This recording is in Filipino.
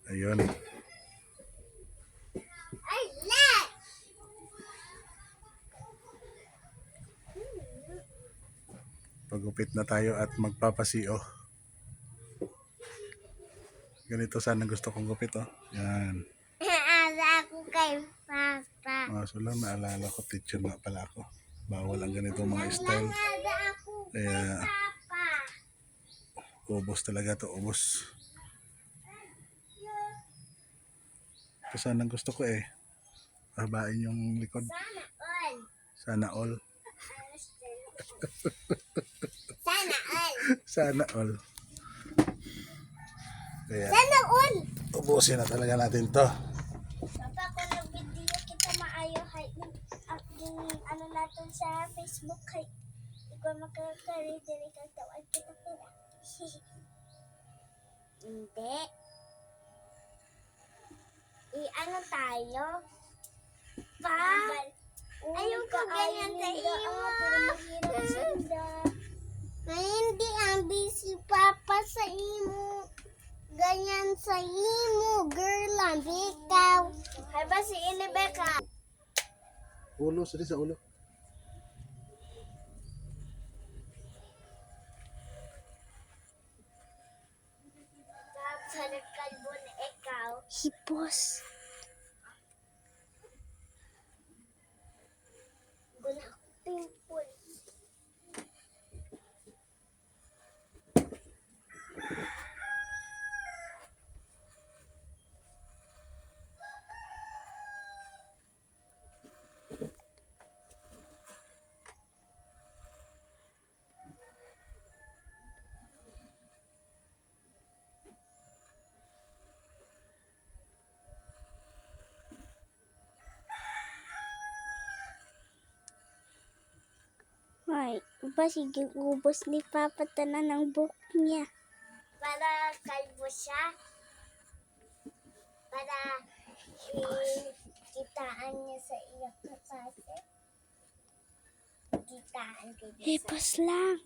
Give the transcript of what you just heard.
Ayun. Pagupit na tayo at magpapasiyo. Ganito sana gusto kong gupit, oh. Yan. Naala ako kay Papa. So lang naalala ko, teacher nga pala ako. Bawal ang ganito mga style. Naala ako kay Kaya Papa. ubos talaga to, ubos. Ito sana gusto ko eh. Habain yung likod. Sana all. Sana all. Sana all. Sana all. Kaya Sana all. ubusin na talaga natin to. Papa, kung nag-video kita maayo, hay, ano natin sa Facebook, hay, ikaw makaka-redirect ang tawag kita pala. Hindi. I-ano tayo? Pa? Ayaw ko ganyan sa iyo. Hindi ang busy papa sa imo. Ganyan sa imo, girl ang ikaw. Hay ba si Inebeka? Ulo, sorry sa ulo. Sa nagkalbo na ikaw. Hipos. Gula ko pimple. Ay, ba sige ubos ni Papa tanan ng buhok niya. Para kalbo siya. Para kitaan niya sa iyong kapase. Kitaan kayo. Hipos lang.